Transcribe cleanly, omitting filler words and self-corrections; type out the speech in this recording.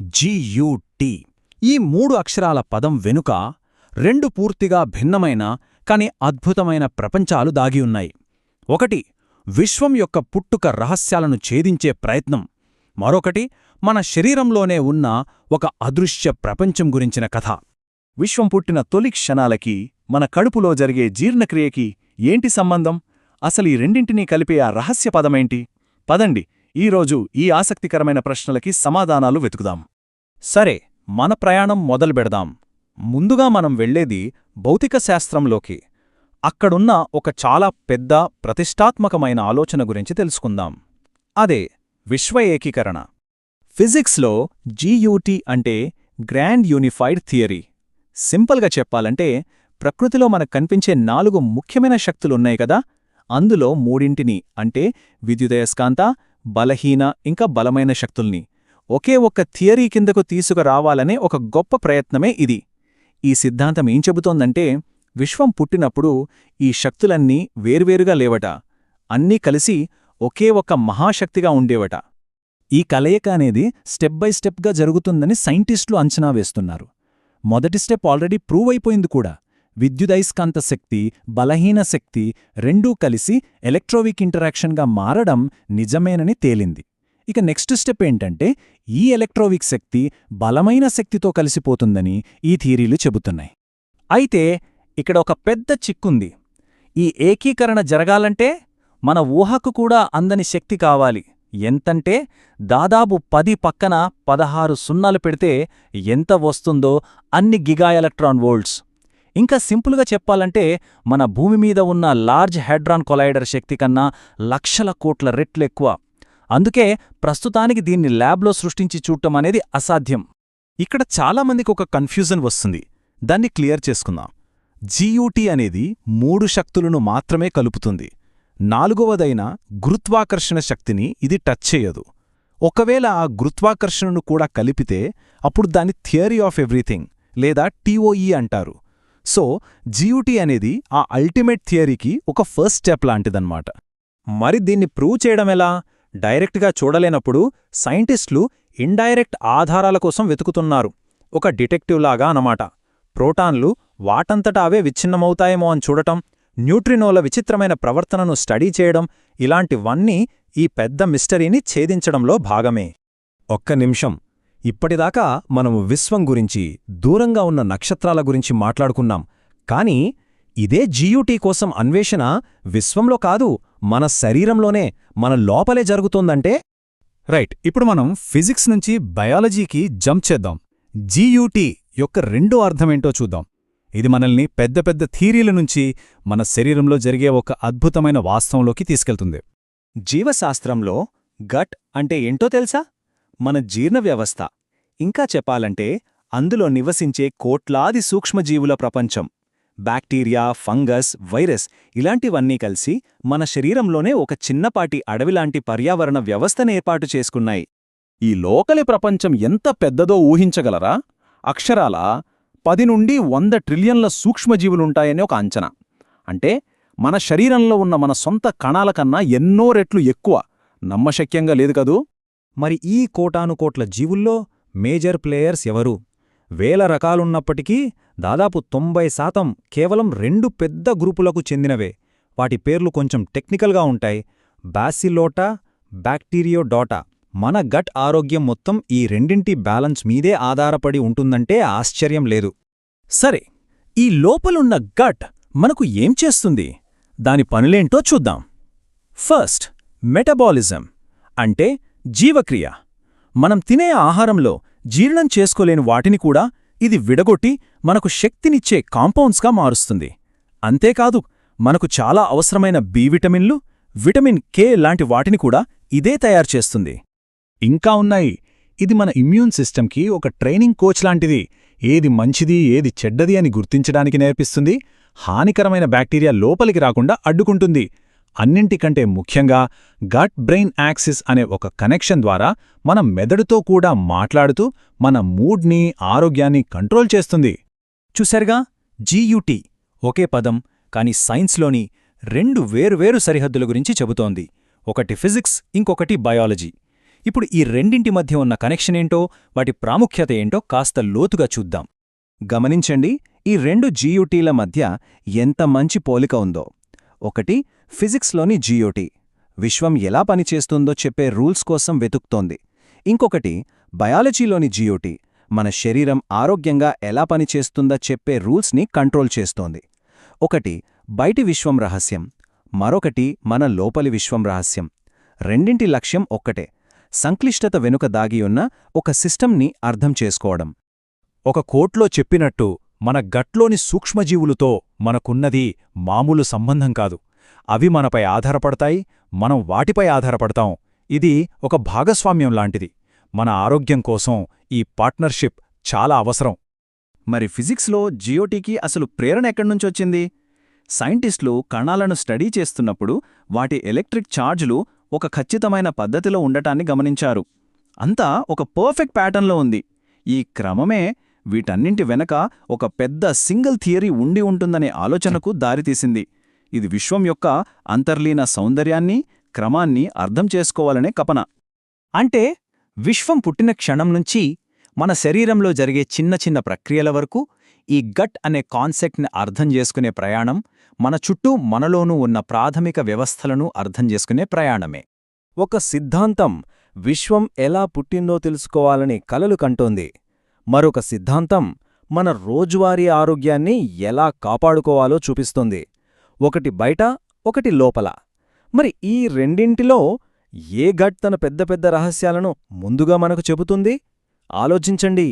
GUT. ఈ 3 అక్షరాల పదం వెనుక 2 పూర్తిగా భిన్నమైన కాని అద్భుతమైన ప్రపంచాలు దాగి ఉన్నాయి. ఒకటి విశ్వం యొక్క పుట్టుక రహస్యాలను ఛేదించే ప్రయత్నం, మరొకటి మన శరీరంలోనే ఉన్న ఒక అదృశ్య ప్రపంచం గురించిన కథ. విశ్వం పుట్టిన తొలి క్షణాలకి మన కడుపులో జరిగే జీర్ణక్రియకి ఏంటి సంబంధం? అసలు ఈ రెండింటినీ కలిపే ఆ రహస్య పదమేంటి? పదండి, ఈరోజు ఈ ఆసక్తికరమైన ప్రశ్నలకి సమాధానాలు వెతుకుదాం. సరే, మన ప్రయాణం మొదలుపెడదాం. ముందుగా మనం వెళ్లేది భౌతిక శాస్త్రంలోకి. అక్కడున్న ఒక చాలా పెద్ద ప్రతిష్టాత్మకమైన ఆలోచన గురించి తెలుసుకుందాం. అదే విశ్వ ఏకీకరణ. ఫిజిక్స్లో GUT అంటే గ్రాండ్ యూనిఫైడ్ థియరీ. సింపుల్గా చెప్పాలంటే ప్రకృతిలో మనకు కనిపించే 4 ముఖ్యమైన శక్తులున్నాయి కదా, అందులో 3 అంటే విద్యుదయస్కాంత, బలహీన ఇంకా బలమైన శక్తుల్ని ఒకే ఒక్క థియరీ కిందకు తీసుకురావాలనే ఒక గొప్ప ప్రయత్నమే ఇది. ఈ సిద్ధాంతం ఏం చెబుతోందంటే విశ్వం పుట్టినప్పుడు ఈ శక్తులన్నీ వేర్వేరుగా లేవట, అన్నీ కలిసి ఒకే ఒక్క మహాశక్తిగా ఉండేవట. ఈ కలయిక అనేది స్టెప్ బై స్టెప్గా జరుగుతుందని సైంటిస్టులు అంచనా వేస్తున్నారు. మొదటి స్టెప్ ఆల్రెడీ ప్రూవ్ అయిపోయింది కూడా. విద్యుదయస్కాంత శక్తి, బలహీన శక్తి రెండూ కలిసి ఎలక్ట్రోవిక్ ఇంటరాక్షన్గా మారడం నిజమేనని తేలింది. ఇక నెక్స్ట్ స్టెప్ ఏంటంటే ఈ ఎలక్ట్రోవిక్ శక్తి బలమైన శక్తితో కలిసిపోతుందని ఈ థియరీలు చెబుతున్నాయి. అయితే ఇక్కడ ఒక పెద్ద చిక్కుంది. ఈ ఏకీకరణ జరగాలంటే మన ఊహకు కూడా అందని శక్తి కావాలి. ఎంతంటే దాదాపు 10 పక్కన 16 సున్నాలు పెడితే ఎంత వస్తుందో అన్ని గిగా ఎలక్ట్రాన్ వోల్ట్స్. ఇంకా సింపుల్గా చెప్పాలంటే మన భూమి మీద ఉన్న లార్జ్ హెడ్రాన్ కొలైడర్ శక్తి కన్నా లక్షల కోట్ల రెట్లెక్కువ. అందుకే ప్రస్తుతానికి దీన్ని ల్యాబ్లో సృష్టించి చూడటం అనేది అసాధ్యం. ఇక్కడ చాలామందికి ఒక కన్ఫ్యూజన్ వస్తుంది. దాన్ని క్లియర్ చేసుకుందాం. GUT అనేది 3 శక్తులను మాత్రమే కలుపుతుంది. 4వదైన గురుత్వాకర్షణ శక్తిని ఇది టచ్ చేయదు. ఒకవేళ ఆ గురుత్వాకర్షణను కూడా కలిపితే అప్పుడు దాన్ని థియరీ ఆఫ్ ఎవ్రీథింగ్ లేదా TOE అంటారు. సో GUT అనేది ఆ అల్టిమేట్ థియరీకి ఒక ఫస్ట్ స్టెప్ లాంటిదన్నమాట. మరి దీన్ని ప్రూవ్ చేయడమెలా? డైరెక్ట్గా చూడలేనప్పుడు సైంటిస్టులు ఇండైరెక్ట్ ఆధారాల కోసం వెతుకుతున్నారు. ఒక డిటెక్టివ్ లాగా అన్నమాట. ప్రోటాన్లు వాటంతట అవే విచ్ఛిన్నమవుతాయేమో అని చూడటం, న్యూట్రినోల విచిత్రమైన ప్రవర్తనను స్టడీ చేయడం, ఇలాంటివన్నీ ఈ పెద్ద మిస్టరీని ఛేదించడంలో భాగమే. ఒక్క నిమిషం. ఇప్పటిదాకా మనము విశ్వం గురించి, దూరంగా ఉన్న నక్షత్రాల గురించి మాట్లాడుకున్నాం. కానీ ఇదే GUT కోసం అన్వేషణ విశ్వంలో కాదు, మన శరీరంలోనే, మన లోపలే జరుగుతోందంటే? రైట్. ఇప్పుడు మనం ఫిజిక్స్ నుంచి బయాలజీకి జంప్ చేద్దాం. GUT యొక్క రెండో అర్థమేంటో చూద్దాం. ఇది మనల్ని పెద్ద పెద్ద థియరీల నుంచి మన శరీరంలో జరిగే ఒక అద్భుతమైన వాస్తవంలోకి తీసుకెళ్తుంది. జీవశాస్త్రంలో గట్ అంటే ఏంటో తెలుసా? మన జీర్ణ వ్యవస్థ. ఇంకా చెప్పాలంటే అందులో నివసించే కోట్లాది సూక్ష్మజీవుల ప్రపంచం. బ్యాక్టీరియా, ఫంగస్, వైరస్ ఇలాంటివన్నీ కలిసి మన శరీరంలోనే ఒక చిన్నపాటి అడవిలాంటి పర్యావరణ వ్యవస్థను ఏర్పాటు చేసుకున్నాయి. ఈ లోకలి ప్రపంచం ఎంత పెద్దదో ఊహించగలరా? అక్షరాల 10 నుండి 100 ట్రిలియన్ల సూక్ష్మజీవులుంటాయని ఒక అంచనా. అంటే మన శరీరంలో ఉన్న మన సొంత కణాల కన్నా ఎన్నో రెట్లు ఎక్కువ. నమ్మశక్యంగా లేదు కదూ? మరి ఈ కోటానుకోట్ల జీవుల్లో మేజర్ ప్లేయర్స్ ఎవరు? వేల రకాలున్నప్పటికీ దాదాపు 90% కేవలం 2 పెద్ద గ్రూపులకు చెందినవే. వాటి పేర్లు కొంచెం టెక్నికల్గా ఉంటాయి. బాసిలోటా, బ్యాక్టీరియోడోటా. మన గట్ ఆరోగ్యం మొత్తం ఈ రెండింటి బ్యాలెన్స్ మీదే ఆధారపడి ఉంటుందంటే ఆశ్చర్యం లేదు. సరే, ఈ లోపలున్న గట్ మనకు ఏం చేస్తుంది? దాని పనులేంటో చూద్దాం. ఫస్ట్, మెటబాలిజం అంటే జీవక్రియ. మనం తినే ఆహారంలో జీర్ణం చేసుకోలేని వాటిని కూడా ఇది విడగొట్టి మనకు శక్తినిచ్చే కాంపౌండ్స్గా మారుస్తుంది. అంతేకాదు, మనకు చాలా అవసరమైన బి విటమిన్లు, విటమిన్ K లాంటి వాటిని కూడా ఇదే తయారుచేస్తుంది. ఇంకా ఉన్నాయి. ఇది మన ఇమ్యూన్ సిస్టమ్కి ఒక ట్రైనింగ్ కోచ్ లాంటిది. ఏది మంచిది, ఏది చెడ్డది అని గుర్తించడానికి నేర్పిస్తుంది. హానికరమైన బ్యాక్టీరియా లోపలికి రాకుండా అడ్డుకుంటుంది. అన్నింటికంటే ముఖ్యంగా గట్ బ్రెయిన్ యాక్సిస్ అనే ఒక కనెక్షన్ ద్వారా మన మెదడుతో కూడా మాట్లాడుతూ మన మూడ్ని, ఆరోగ్యాన్ని కంట్రోల్ చేస్తుంది. చూశారుగా, GUT ఒకే పదం, కాని సైన్స్లోని 2 వేర్వేరు సరిహద్దుల గురించి చెబుతోంది. ఒకటి ఫిజిక్స్, ఇంకొకటి బయాలజీ. ఇప్పుడు ఈ రెండింటి మధ్య ఉన్న కనెక్షన్ ఏంటో, వాటి ప్రాముఖ్యత ఏంటో కాస్త లోతుగా చూద్దాం. గమనించండి, ఈ రెండు జీయూటీల మధ్య ఎంత మంచి పోలిక ఉందో. ఒకటి ఫిజిక్స్లోని జీయూటీ, విశ్వం ఎలా పనిచేస్తుందో చెప్పే రూల్స్ కోసం వెతుకుతోంది. ఇంకొకటి బయాలజీలోని జీయూటీ, మన శరీరం ఆరోగ్యంగా ఎలా పనిచేస్తుందో చెప్పే రూల్స్ని కంట్రోల్ చేస్తోంది. ఒకటి బయటి విశ్వం రహస్యం, మరొకటి మన లోపలి విశ్వం రహస్యం. రెండింటి లక్ష్యం ఒక్కటే, సంక్లిష్టత వెనుక దాగియున్న ఒక సిస్టమ్ని అర్థం చేసుకోవడం. ఒక కోట్లో చెప్పినట్టు మన గట్లోని సూక్ష్మజీవులతో మనకున్నది మామూలు సంబంధం కాదు. అవి మనపై ఆధారపడతాయి, మనం వాటిపై ఆధారపడతాం. ఇది ఒక భాగస్వామ్యం లాంటిది. మన ఆరోగ్యం కోసం ఈ పార్ట్నర్షిప్ చాలా అవసరం. మరి ఫిజిక్స్లో జీయోటీకి అసలు ప్రేరణ ఎక్కడ్నుంచొచ్చింది? సైంటిస్టులు కణాలను స్టడీ చేస్తున్నప్పుడు వాటి ఎలక్ట్రిక్ ఛార్జులు ఒక ఖచ్చితమైన పద్ధతిలో ఉండటాన్ని గమనించారు. అంతా ఒక పర్ఫెక్ట్ ప్యాటర్న్లో ఉంది. ఈ క్రమమే వీటన్నింటి వెనక ఒక పెద్ద సింగిల్ థియరీ ఉండి ఉంటుందనే ఆలోచనకు దారితీసింది. ఇది విశ్వం యొక్క అంతర్లీన సౌందర్యాన్ని, క్రమాన్ని అర్థం చేసుకోవాలనే కపన. అంటే విశ్వం పుట్టిన క్షణం నుంచి మన శరీరంలో జరిగే చిన్న చిన్న ప్రక్రియల వరకు ఈ గట్ అనే కాన్సెప్ట్ని అర్థం చేసుకునే ప్రయాణం మన చుట్టూ మనలోనూ ఉన్న ప్రాథమిక వ్యవస్థలను అర్థం చేసుకునే ప్రయాణమే. ఒక సిద్ధాంతం విశ్వం ఎలా పుట్టిందో తెలుసుకోవాలని కలలు కంటోంది. మరొక సిద్ధాంతం మన రోజువారీ ఆరోగ్యాన్ని ఎలా కాపాడుకోవాలో చూపిస్తుంది. ఒకటి బయట, ఒకటి లోపల. మరి ఈ రెండింటిలో ఏ గట్ తన పెద్ద పెద్ద రహస్యాలను ముందుగా మనకు చెబుతుంది? ఆలోచించండి.